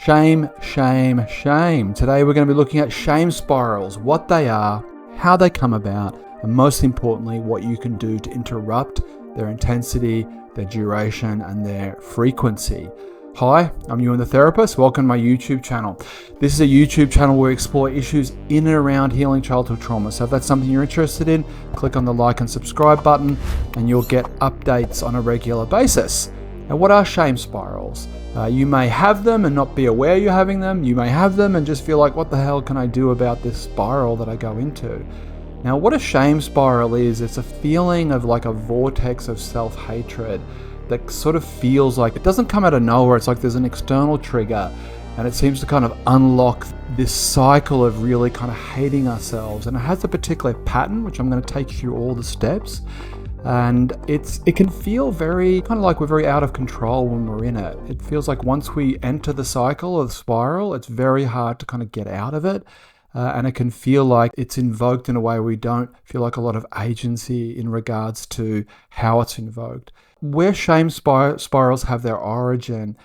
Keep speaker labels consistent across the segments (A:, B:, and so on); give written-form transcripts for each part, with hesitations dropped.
A: Shame, shame, shame. Today we're going to be looking at shame spirals, what they are, how they come about, and most importantly, what you can do to interrupt their intensity, their duration, and their frequency. Hi, I'm Ewan the Therapist. Welcome to my YouTube channel. This is a YouTube channel where we explore issues in and around healing childhood trauma. So if that's something you're interested in, click on the like and subscribe button and you'll get updates on a regular basis. Now, what are shame spirals? You may have them and not be aware you're having them. You may have them and just feel like, what the hell can I do about this spiral that I go into? Now, what a shame spiral is, it's a feeling of like a vortex of self-hatred that sort of feels like it doesn't come out of nowhere. It's like there's an external trigger and it seems to kind of unlock this cycle of really kind of hating ourselves. And it has a particular pattern, which I'm going to take you through all the steps. And it can feel very kind of like we're very out of control when we're in it. It feels like once we enter the cycle or the spiral, it's very hard to kind of get out of it. And it can feel like it's invoked in a way we don't feel like a lot of agency in regards to how it's invoked. Where shame spirals have their origin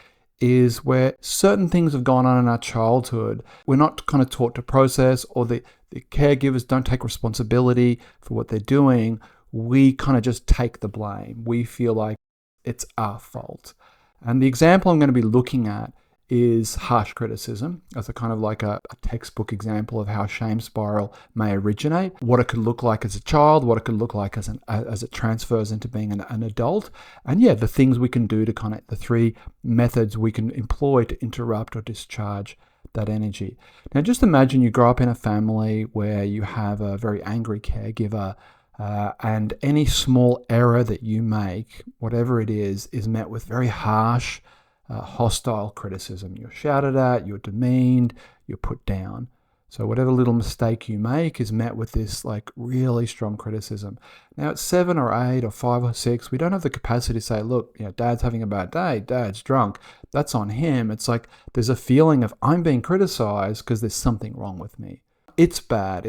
A: is where certain things have gone on in our childhood. We're not kind of taught to process, or the caregivers don't take responsibility for what they're doing. We kind of just take the blame. We feel like it's our fault. And the example I'm going to be looking at is harsh criticism as a kind of like a textbook example of how shame spiral may originate, what it could look like as a child, what it could look like as it transfers into being an adult, and the things we can do to kind of the three methods we can employ to interrupt or discharge that energy. Now, just imagine you grow up in a family where you have a very angry caregiver, and any small error that you make, whatever it is met with very harsh, hostile criticism. You're shouted at, you're demeaned, you're put down. So whatever little mistake you make is met with this like really strong criticism. Now at 7 or 8 or 5 or 6, we don't have the capacity to say, look, Dad's having a bad day, Dad's drunk, that's on him. It's like there's a feeling of I'm being criticized because there's something wrong with me. It's bad,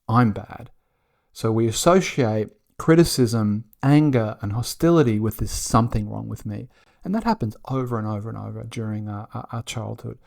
A: I'm bad. So we associate criticism, anger, and hostility with this something wrong with me. And that happens over and over and over during our childhood.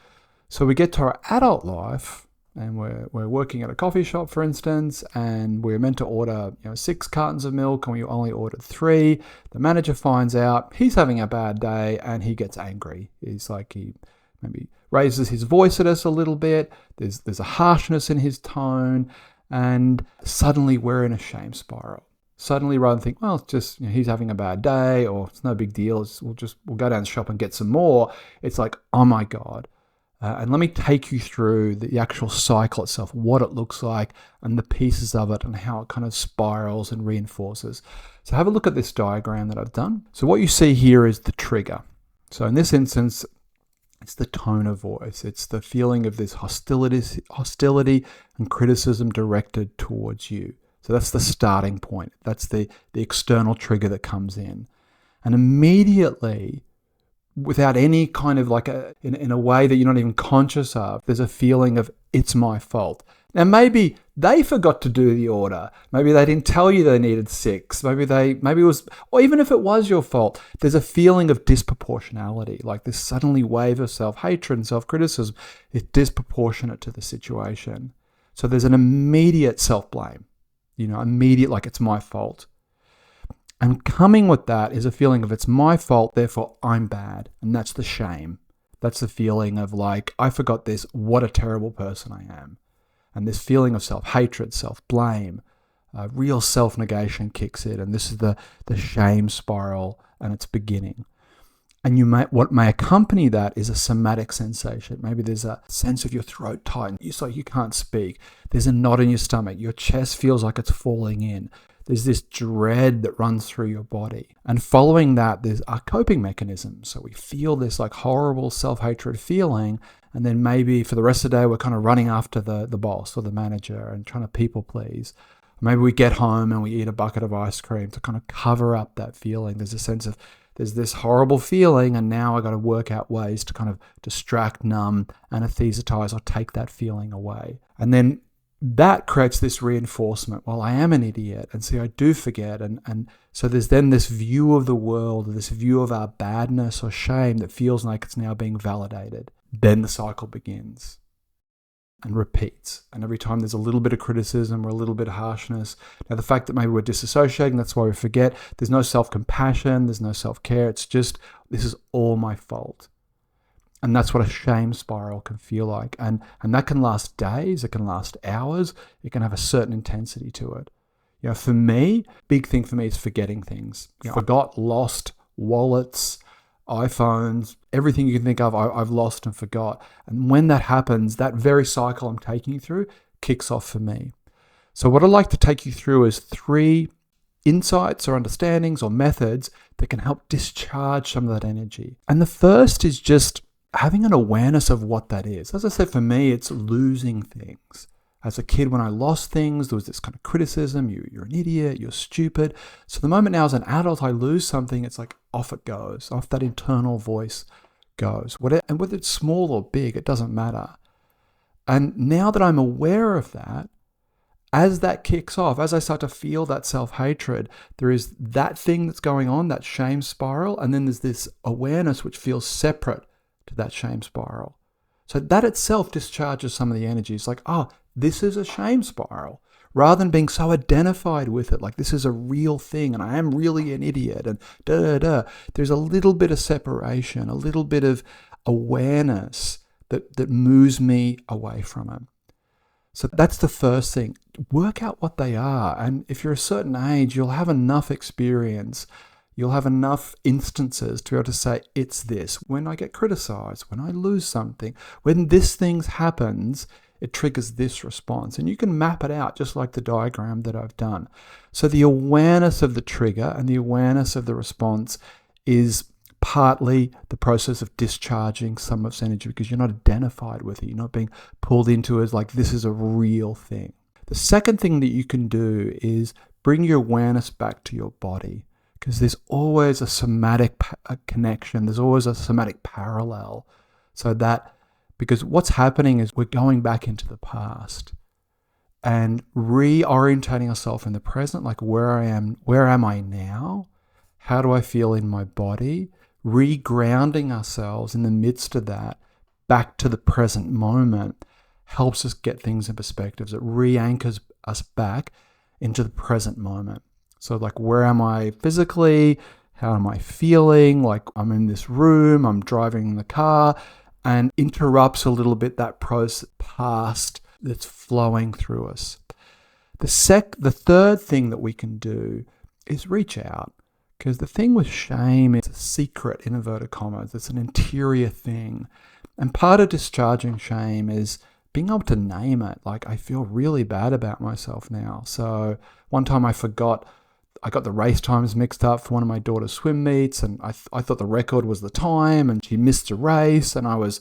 A: So we get to our adult life and we're working at a coffee shop, for instance, and we're meant to order 6 cartons of milk and we only ordered 3. The manager finds out he's having a bad day and he gets angry. He's like, he maybe raises his voice at us a little bit. There's a harshness in his tone. And suddenly we're in a shame spiral. Suddenly, rather than think, well, it's just he's having a bad day, or it's no big deal, we'll go down the shop and get some more. It's like, oh my God. And let me take you through the actual cycle itself, what it looks like, and the pieces of it, and how it kind of spirals and reinforces. So have a look at this diagram that I've done. So what you see here is the trigger. So in this instance, it's the tone of voice. It's the feeling of this hostility and criticism directed towards you. So that's the starting point. That's the external trigger that comes in. And immediately, without any kind of like in a way that you're not even conscious of, there's a feeling of it's my fault. Now, maybe they forgot to do the order. Maybe they didn't tell you they needed 6. Maybe it was, or even if it was your fault, there's a feeling of disproportionality, like this suddenly wave of self-hatred and self-criticism is disproportionate to the situation. So there's an immediate self-blame, immediate, like it's my fault. And coming with that is a feeling of it's my fault, therefore I'm bad. And that's the shame. That's the feeling of like, I forgot this, what a terrible person I am. And this feeling of self-hatred, self-blame, real self-negation kicks in. And this is the shame spiral and its beginning. And what may accompany that is a somatic sensation. Maybe there's a sense of your throat tighten. It's like you can't speak. There's a knot in your stomach. Your chest feels like it's falling in. There's this dread that runs through your body. And following that, there's our coping mechanism. So we feel this like horrible self-hatred feeling. And then maybe for the rest of the day, we're kind of running after the boss or the manager and trying to people please. Maybe we get home and we eat a bucket of ice cream to kind of cover up that feeling. There's a sense of, there's this horrible feeling, and now I got to work out ways to kind of distract, numb, anesthetize, or take that feeling away. And then that creates this reinforcement. Well, I am an idiot, and see, I do forget. And so there's then this view of the world, this view of our badness or shame that feels like it's now being validated. then the cycle begins and repeats. And every time there's a little bit of criticism or a little bit of harshness. Now, the fact that maybe we're disassociating, that's why we forget. There's no self-compassion. There's no self-care. It's just, this is all my fault. And that's what a shame spiral can feel like. And that can last days. It can last hours. It can have a certain intensity to it. For me, big thing for me is forgetting things. Forgot, lost wallets, iPhones, everything you can think of, I've lost and forgot. And when that happens, that very cycle I'm taking you through kicks off for me. So what I'd like to take you through is 3 insights or understandings or methods that can help discharge some of that energy. And the first is just having an awareness of what that is. As I said, for me, it's losing things. As a kid, when I lost things, there was this kind of criticism, you're an idiot, you're stupid. So the moment now as an adult, I lose something, it's like off it goes, off that internal voice goes. And whether it's small or big, it doesn't matter. And now that I'm aware of that, as that kicks off, as I start to feel that self-hatred, there is that thing that's going on, that shame spiral, and then there's this awareness which feels separate to that shame spiral. So that itself discharges some of the energy. It's like, this is a shame spiral. Rather than being so identified with it, like this is a real thing and I am really an idiot and there's a little bit of separation, a little bit of awareness that moves me away from it. So that's the first thing. Work out what they are. And if you're a certain age, you'll have enough experience. You'll have enough instances to be able to say, it's this. When I get criticized, when I lose something, when this thing happens, it triggers this response. And you can map it out just like the diagram that I've done. So the awareness of the trigger and the awareness of the response is partly the process of discharging some of its energy because you're not identified with it. You're not being pulled into it as like this is a real thing. The second thing that you can do is bring your awareness back to your body. Because there's always a somatic connection. There's always a somatic parallel. Because what's happening is we're going back into the past and reorientating ourselves in the present, like where am I now? How do I feel in my body? Regrounding ourselves in the midst of that back to the present moment helps us get things in perspectives. It re-anchors us back into the present moment. So like, where am I physically? How am I feeling? Like I'm in this room, I'm driving the car, and interrupts a little bit that process past that's flowing through us. The third thing that we can do is reach out. Because the thing with shame is a secret, in inverted commas. It's an interior thing. And part of discharging shame is being able to name it. Like, I feel really bad about myself now. So one time I got the race times mixed up for one of my daughter's swim meets, and I thought the record was the time, and she missed a race, and I was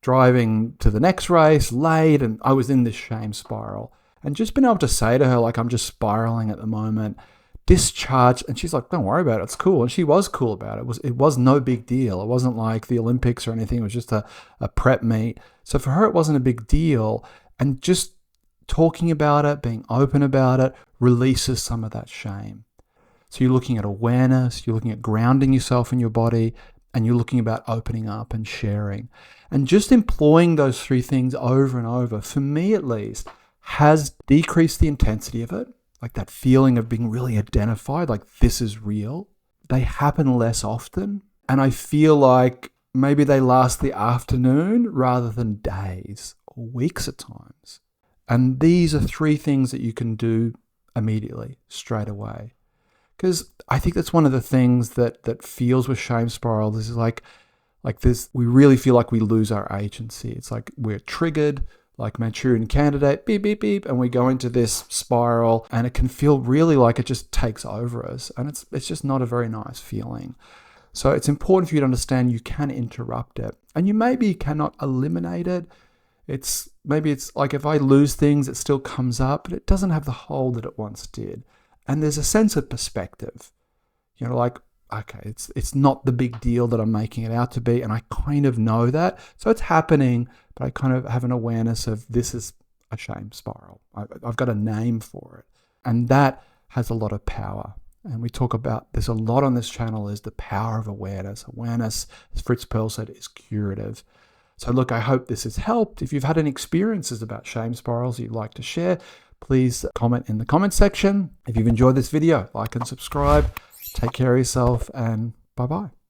A: driving to the next race late, and I was in this shame spiral. And just being able to say to her, like, I'm just spiraling at the moment, discharge, and she's like, don't worry about it, it's cool. And she was cool about it. It was no big deal. It wasn't like the Olympics or anything. It was just a prep meet. So for her, it wasn't a big deal. And just talking about it, being open about it, releases some of that shame. So you're looking at awareness, you're looking at grounding yourself in your body, and you're looking about opening up and sharing. And just employing those 3 things over and over, for me at least, has decreased the intensity of it, like that feeling of being really identified, like this is real. They happen less often, and I feel like maybe they last the afternoon rather than days or weeks at times. And these are 3 things that you can do immediately, straight away. Because I think that's one of the things that feels with shame spiral. This is like this, we really feel like we lose our agency. It's like we're triggered, like Manchurian Candidate, beep, beep, beep, and we go into this spiral, and it can feel really like it just takes over us. And it's just not a very nice feeling. So it's important for you to understand you can interrupt it. And you maybe cannot eliminate it. Maybe it's like if I lose things, it still comes up, but it doesn't have the hold that it once did. And there's a sense of perspective, like, okay, it's not the big deal that I'm making it out to be. And I kind of know that. So it's happening, but I kind of have an awareness of this is a shame spiral. I've got a name for it. And that has a lot of power. And we talk about, there's a lot on this channel is the power of awareness. Awareness, as Fritz Perls said, is curative. So look, I hope this has helped. If you've had any experiences about shame spirals you'd like to share, please comment in the comment section. If you've enjoyed this video, like and subscribe. Take care of yourself, and bye-bye.